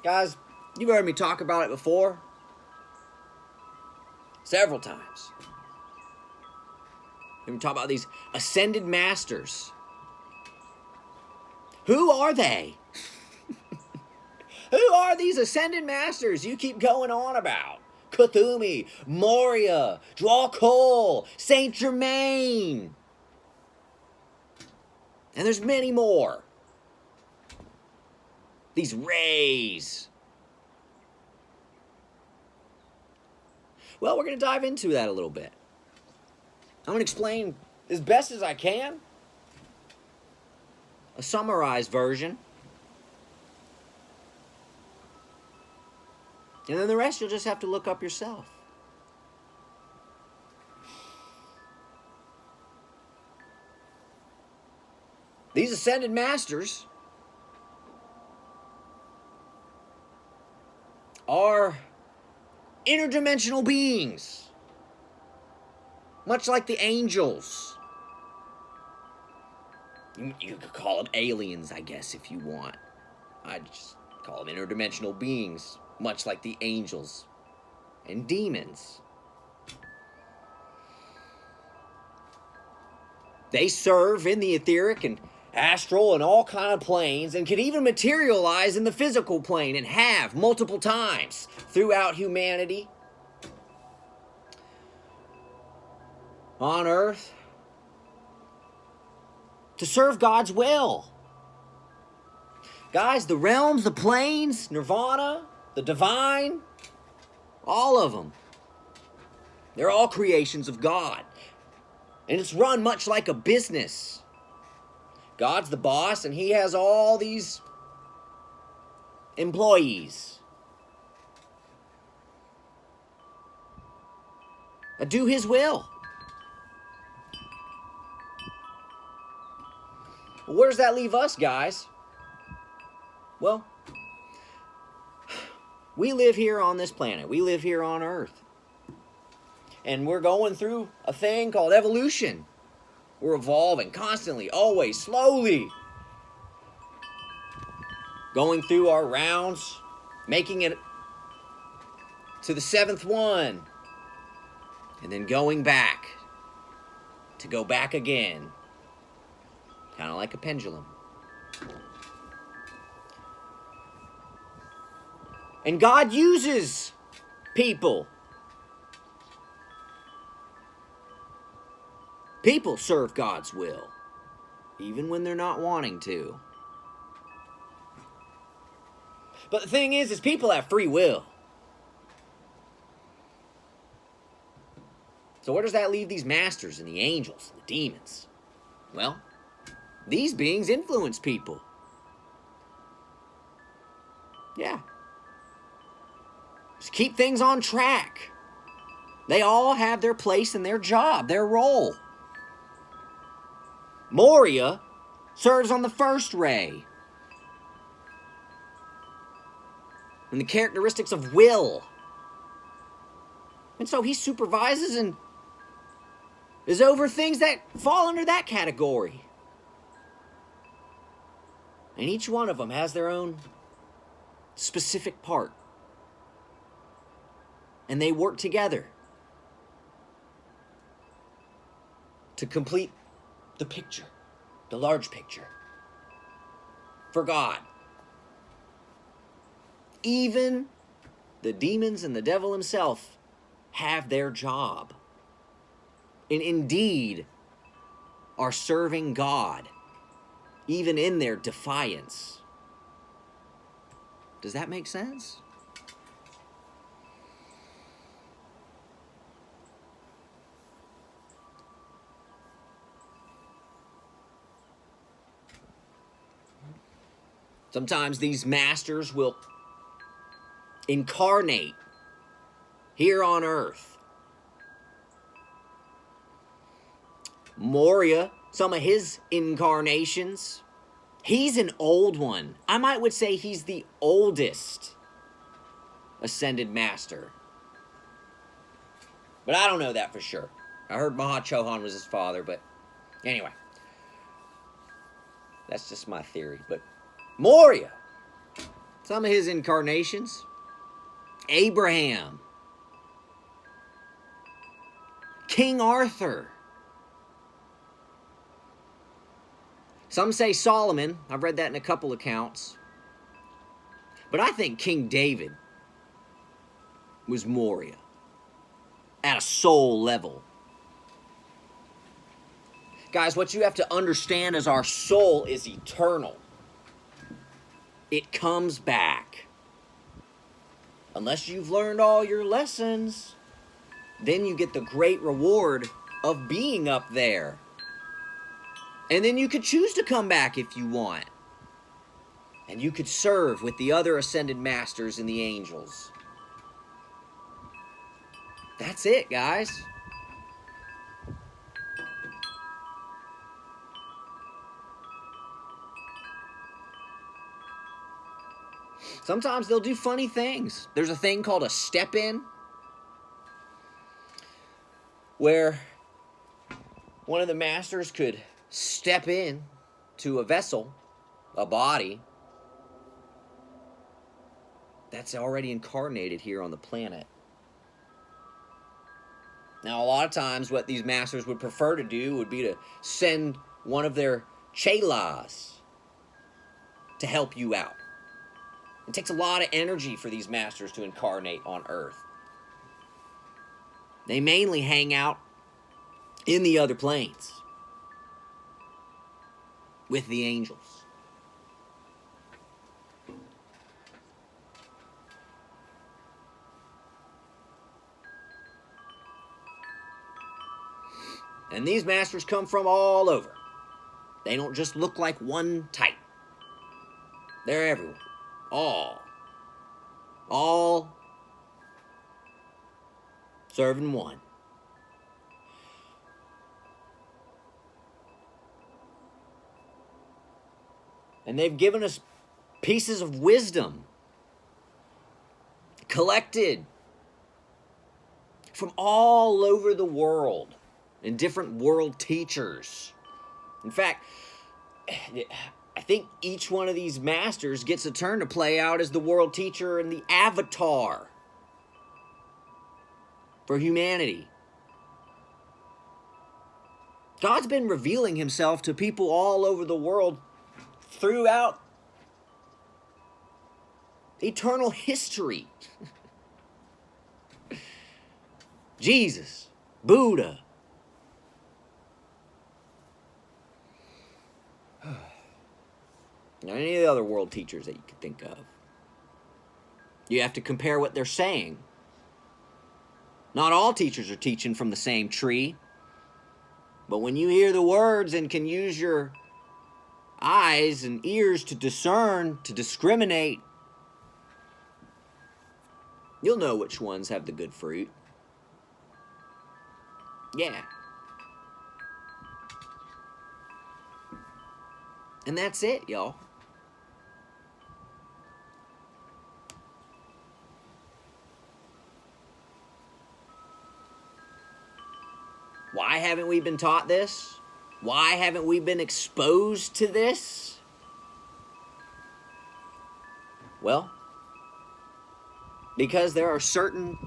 Guys, you've heard me talk about it before. Several times. We talk about these ascended masters. Who are they? Who are these ascended masters you keep going on about? Cthulhu, Moria, Dracul, Saint Germain. And there's many more. These rays. Well, we're going to dive into that a little bit. I'm going to explain as best as I can a summarized version. And then the rest you'll just have to look up yourself. These ascended masters are interdimensional beings, much like the angels. You could call them aliens, I guess, if you want. I just call them interdimensional beings, much like the angels and demons. They serve in the etheric and astral and all kind of planes, and can even materialize in the physical plane, and have multiple times throughout humanity. On earth, to serve God's will. Guys, the realms, the planes, nirvana, the divine, all of them, they're all creations of God. And it's run much like a business. God's the boss, and he has all these employees that do his will. Well, where does that leave us, guys? Well, we live here on this planet. We live here on Earth. And we're going through a thing called evolution. We're evolving constantly, always, slowly. Going through our rounds, making it to the 7th one. And then going back to go back again. Kind of like a pendulum. And God uses people. People serve God's will, even when they're not wanting to. But the thing is people have free will. So where does that leave these masters and the angels and the demons? Well, these beings influence people. Yeah. Just keep things on track. They all have their place and their job, their role. Moria serves on the first ray. And the characteristics of will. And so he supervises and is over things that fall under that category. And each one of them has their own specific part. And they work together to complete the picture, the large picture, for God. Even the demons and the devil himself have their job, and indeed are serving God, even in their defiance. Does that make sense? Sometimes these masters will incarnate here on Earth. Moria, some of his incarnations, he's an old one. I would say he's the oldest ascended master. But I don't know that for sure. I heard Maha Chohan was his father, but anyway. That's just my theory. But Moria, some of his incarnations. Abraham. King Arthur. Some say Solomon. I've read that in a couple accounts. But I think King David was Moria at a soul level. Guys, what you have to understand is our soul is eternal. It comes back. Unless you've learned all your lessons, then you get the great reward of being up there. And then you could choose to come back if you want. And you could serve with the other ascended masters and the angels. That's it, guys. Sometimes they'll do funny things. There's a thing called a step-in, where one of the masters could step in to a vessel, a body, that's already incarnated here on the planet. Now, a lot of times what these masters would prefer to do would be to send one of their chelas to help you out. It takes a lot of energy for these masters to incarnate on Earth. They mainly hang out in the other planes with the angels. And these masters come from all over. They don't just look like one type. They're everyone. All serving one. And they've given us pieces of wisdom collected from all over the world and different world teachers. In fact, I think each one of these masters gets a turn to play out as the world teacher and the avatar for humanity. God's been revealing himself to people all over the world throughout eternal history. Jesus, Buddha, any of the other world teachers that you could think of. You have to compare what they're saying. Not all teachers are teaching from the same tree. But when you hear the words and can use your eyes and ears to discern, to discriminate, you'll know which ones have the good fruit. Yeah. And that's it, y'all. Why haven't we been taught this? Why haven't we been exposed to this? Well, because there are certain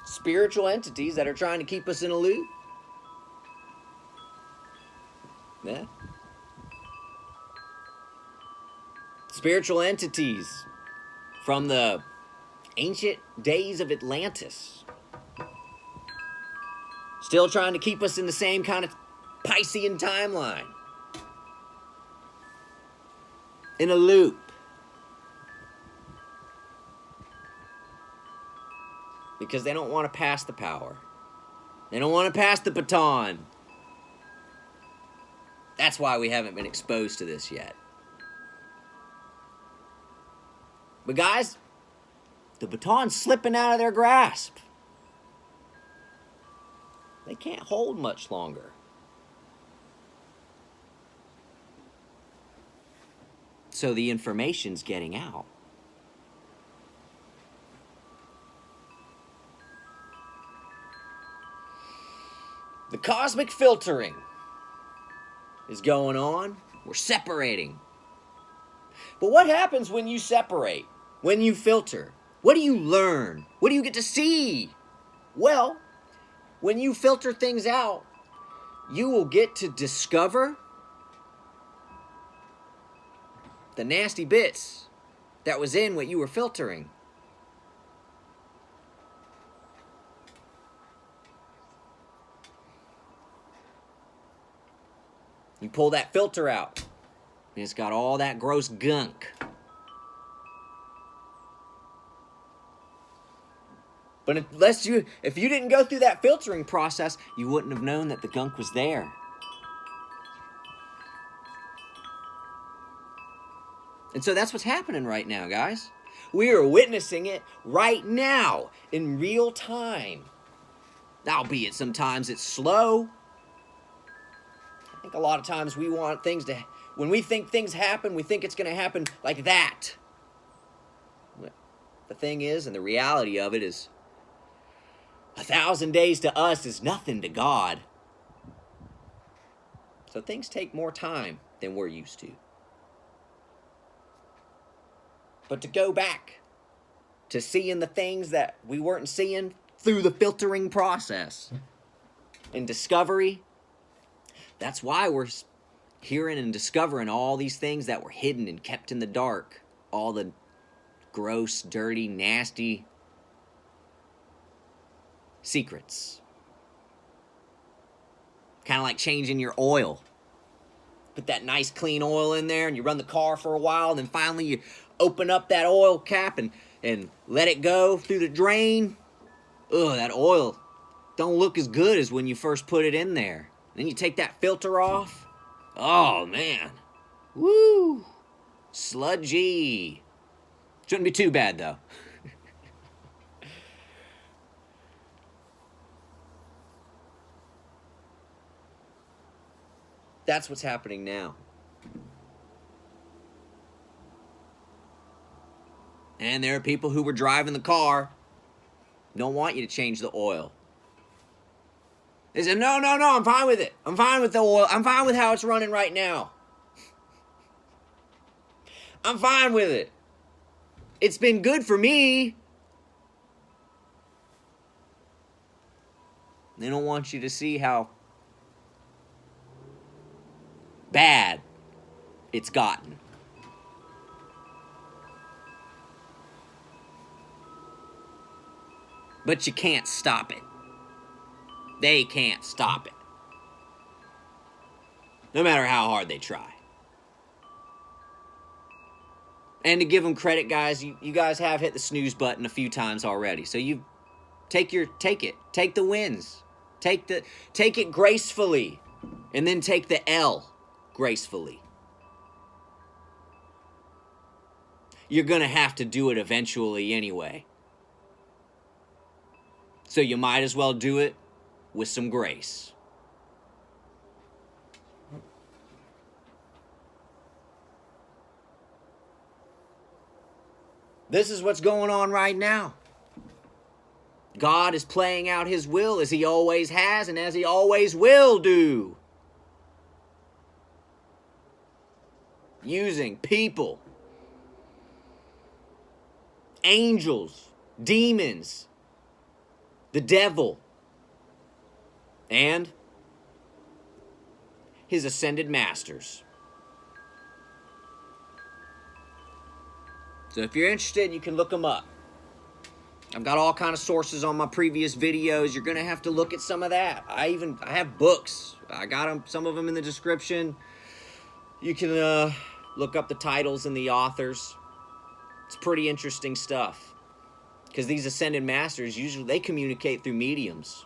spiritual entities that are trying to keep us in a loop. Yeah. Spiritual entities from the ancient days of Atlantis. Still trying to keep us in the same kind of Piscean timeline. In a loop. Because they don't want to pass the power. They don't want to pass the baton. That's why we haven't been exposed to this yet. But guys, the baton's slipping out of their grasp. They can't hold much longer. So the information's getting out. The cosmic filtering is going on. We're separating. But what happens when you separate? When you filter? What do you learn? What do you get to see? Well, when you filter things out, you will get to discover the nasty bits that was in what you were filtering. You pull that filter out, and it's got all that gross gunk. But if you didn't go through that filtering process, you wouldn't have known that the gunk was there. And so that's what's happening right now, guys. We are witnessing it right now in real time. Albeit sometimes it's slow. I think a lot of times we want things to, when we think things happen, we think it's going to happen like that. The thing is, and the reality of it is, 1,000 days to us is nothing to God. So things take more time than we're used to. But to go back to seeing the things that we weren't seeing through the filtering process and discovery, that's why we're hearing and discovering all these things that were hidden and kept in the dark. All the gross, dirty, nasty secrets. Kind of like changing your oil. Put that nice clean oil in there and you run the car for a while, and then finally you open up that oil cap and let it go through the drain. Ugh, that oil don't look as good as when you first put it in there. Then you take that filter off. Oh, man. Woo. Sludgy. Shouldn't be too bad, though. That's what's happening now. And there are people who were driving the car, don't want you to change the oil. They said, no, I'm fine with it. I'm fine with the oil. I'm fine with how it's running right now. I'm fine with it. It's been good for me. They don't want you to see how bad it's gotten. But you can't stop it. They can't stop it. No matter how hard they try. And to give them credit, guys, you guys have hit the snooze button a few times already. So you take it. Take the wins. Take it gracefully. And then take the L gracefully. You're going to have to do it eventually anyway. So you might as well do it with some grace. This is what's going on right now. God is playing out his will as he always has and as he always will do. Using people, angels, demons, the devil, and his ascended masters. So if you're interested, you can look them up. I've got all kind of sources on my previous videos. You're going to have to look at some of that. I have books. I got them, some of them in the description. You can look up the titles and the authors. It's pretty interesting stuff. Because these ascended masters, usually they communicate through mediums.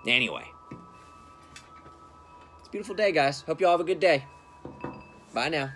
Anyway. It's a beautiful day, guys. Hope you all have a good day. Bye now.